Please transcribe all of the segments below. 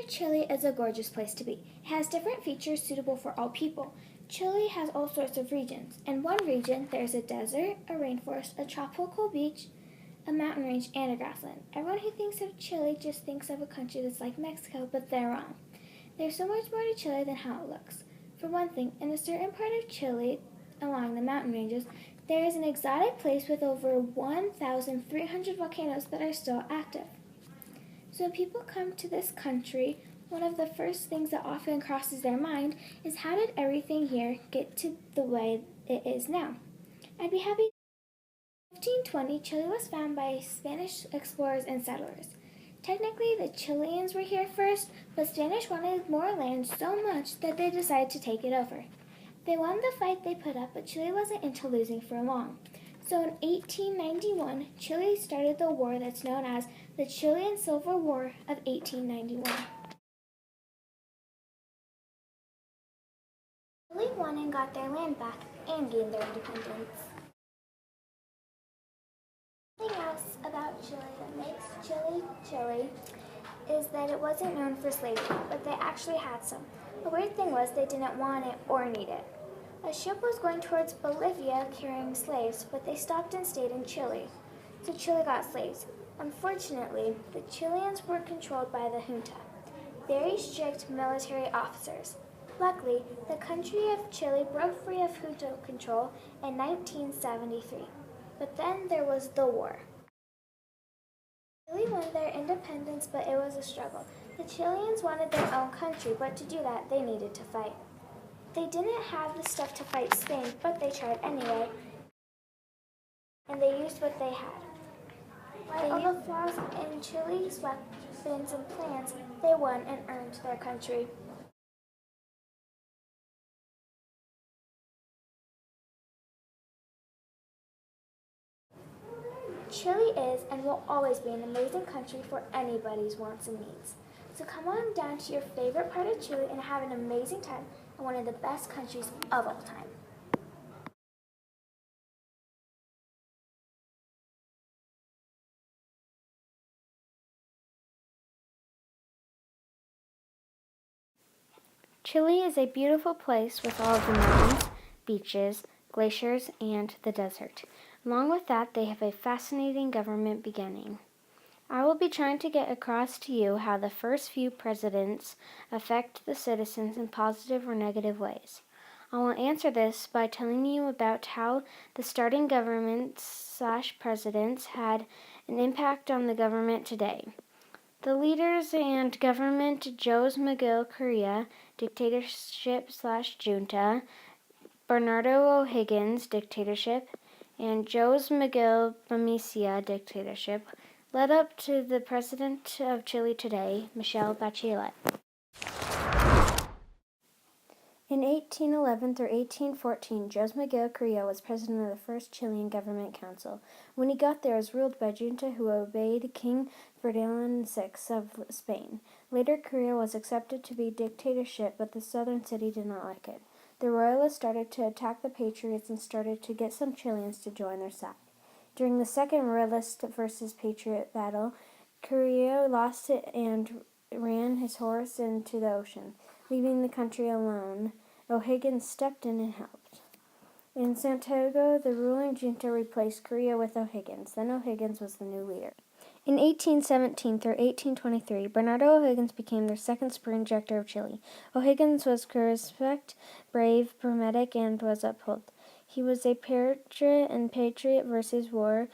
Chile is a gorgeous place to be. It has different features suitable for all people. Chile has all sorts of regions. In one region, there's a desert, a rainforest, a tropical beach, a mountain range, and a grassland. Everyone who thinks of Chile just thinks of a country that's like Mexico, but they're wrong. There's so much more to Chile than how it looks. For one thing, in a certain part of Chile, along the mountain ranges, there is an exotic place with over 1,300 volcanoes that are still active. So when people come to this country, one of the first things that often crosses their mind is how did everything here get to the way it is now? I'd be happy. In 1520, Chile was found by Spanish explorers and settlers. Technically, the Chileans were here first, but Spanish wanted more land so much that they decided to take it over. They won the fight they put up, but Chile wasn't into losing for long. So in 1891, Chile started the war that's known as the Chilean Civil War of 1891. Chile won and got their land back and gained their independence. Something else about Chile that makes Chile Chile is that it wasn't known for slavery, but they actually had some. The weird thing was they didn't want it or need it. A ship was going towards Bolivia carrying slaves, but they stopped and stayed in Chile. So Chile got slaves. Unfortunately, the Chileans were controlled by the junta, very strict military officers. Luckily, the country of Chile broke free of junta control in 1973. But then there was the war. Chile won their independence, but it was a struggle. The Chileans wanted their own country, but to do that, they needed to fight. They didn't have the stuff to fight Spain, but they tried anyway, and they used what they had. By all the flaws in Chile's weapons and plans, they won and earned their country. Chile is and will always be an amazing country for anybody's wants and needs. So come on down to your favorite part of Chile and have an amazing time in one of the best countries of all time. Chile is a beautiful place with all of the mountains, beaches, glaciers, and the desert. Along with that, they have a fascinating government beginning. I will be trying to get across to you how the first few presidents affect the citizens in positive or negative ways. I will answer this by telling you about how the starting governments/presidents had an impact on the government today. The leaders and government: Jose Miguel Correa, dictatorship/junta, Bernardo O'Higgins, dictatorship, and Jose Miguel Bamicia, dictatorship, led up to the president of Chile today, Michelle Bachelet. In 1811 through 1814, Jose Miguel Correa was president of the first Chilean government council. When he got there, it was ruled by junta who obeyed King Ferdinand VI of Spain. Later, Correa was accepted to be dictatorship, but the southern city did not like it. The royalists started to attack the patriots and started to get some Chileans to join their side. During the second royalist versus patriot battle, Correa lost it and ran his horse into the ocean, leaving the country alone. O'Higgins stepped in and helped. In Santiago, the ruling junta replaced Correa with O'Higgins. Then O'Higgins was the new leader. In 1817 through 1823, Bernardo O'Higgins became their second supreme director of Chile. O'Higgins was charismatic, brave, pragmatic, and was upheld. He was a patriot in Patriot versus War.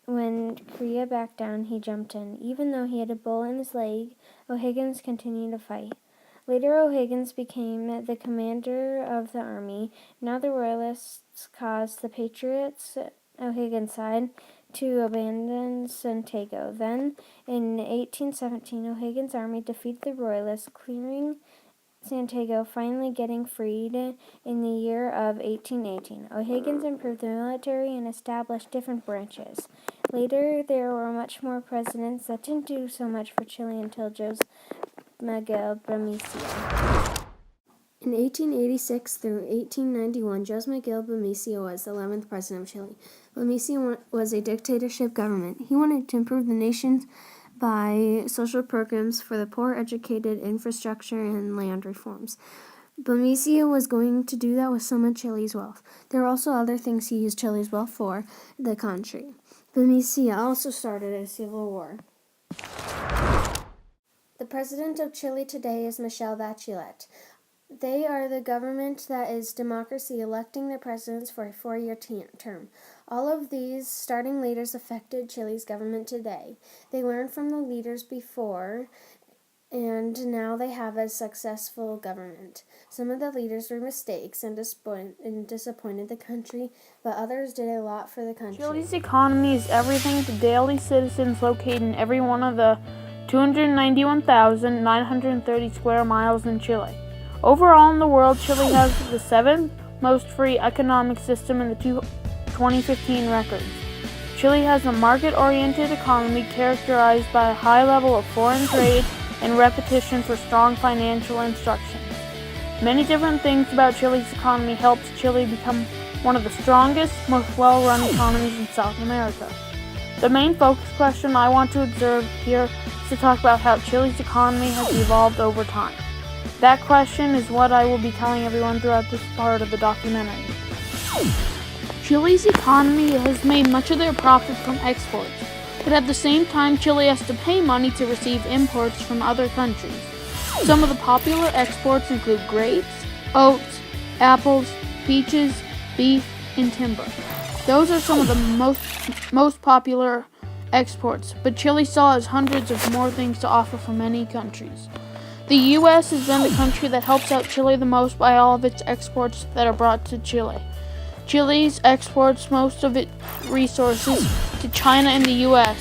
When Correa backed down, he jumped in. Even though he had a bullet in his leg, O'Higgins continued to fight. Later, O'Higgins became the commander of the army. Now the royalists caused the patriots, O'Higgins' side, to abandon Santiago. Then, in 1817, O'Higgins' army defeated the royalists, clearing Santiago, finally getting freed in the year of 1818. O'Higgins improved the military and established different branches. Later, there were much more presidents that didn't do so much for Chile until Jose Miguel Bamicia. In 1886 through 1891, Jose Miguel Bamicia was the 11th president of Chile. Bamicia was a dictatorship government. He wanted to improve the nation by social programs for the poor, educated, infrastructure, and land reforms. Bonifacio was going to do that with some of Chile's wealth. There were also other things he used Chile's wealth for, the country. Bonifacio also started a civil war. The president of Chile today is Michelle Bachelet. They are the government that is democracy, electing their presidents for a 4-year term. All of these starting leaders affected Chile's government today. They learned from the leaders before, and now they have a successful government. Some of the leaders were mistakes and disappointed the country, but others did a lot for the country. Chile's economy is everything to daily citizens located in every one of the 291,930 square miles in Chile. Overall in the world, Chile has the 7th most free economic system in the 2015 records. Chile has a market-oriented economy characterized by a high level of foreign trade and repetition for strong financial instructions. Many different things about Chile's economy helped Chile become one of the strongest, most well-run economies in South America. The main focus question I want to observe here is to talk about how Chile's economy has evolved over time. That question is what I will be telling everyone throughout this part of the documentary. Chile's economy has made much of their profit from exports, but at the same time, Chile has to pay money to receive imports from other countries. Some of the popular exports include grapes, oats, apples, peaches, beef, and timber. Those are some of the most popular exports, but Chile still has hundreds of more things to offer from many countries. The U.S. is then the country that helps out Chile the most by all of its exports that are brought to Chile. Chile exports most of its resources to China and the U.S.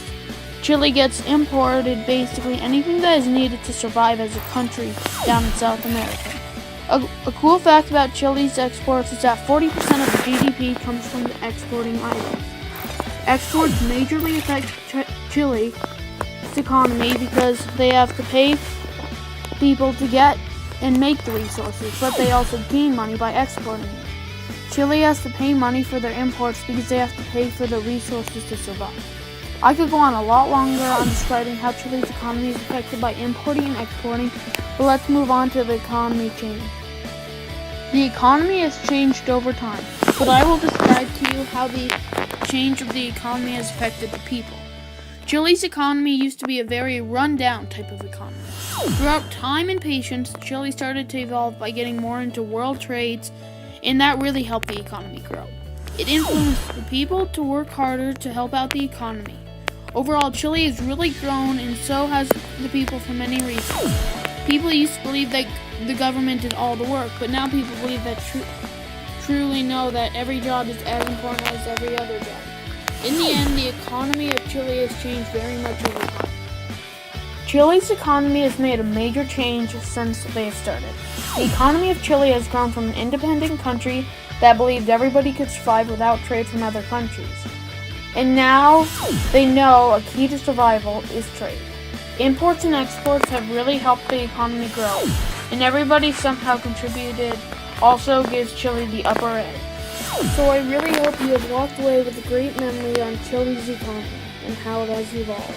Chile gets imported basically anything that is needed to survive as a country down in South America. A cool fact about Chile's exports is that 40% of the GDP comes from the exporting items. Exports majorly affect Chile's economy because they have to pay people to get and make the resources, but they also gain money by exporting it. Chile has to pay money for their imports because they have to pay for the resources to survive. I could go on a lot longer on describing how Chile's economy is affected by importing and exporting, but let's move on to the economy change. The economy has changed over time, but I will describe to you how the change of the economy has affected the people. Chile's economy used to be a very run-down type of economy. Throughout time and patience, Chile started to evolve by getting more into world trades, and that really helped the economy grow. It influenced the people to work harder to help out the economy. Overall, Chile has really grown, and so has the people for many reasons. People used to believe that the government did all the work, but now people believe that truly know that every job is as important as every other job. In the end, the economy of Chile has changed very much over time. Chile's economy has made a major change since they have started. The economy of Chile has grown from an independent country that believed everybody could survive without trade from other countries. And now they know a key to survival is trade. Imports and exports have really helped the economy grow, and everybody somehow contributed also gives Chile the upper edge. So I really hope you have walked away with a great memory on Chile's economy and how it has evolved.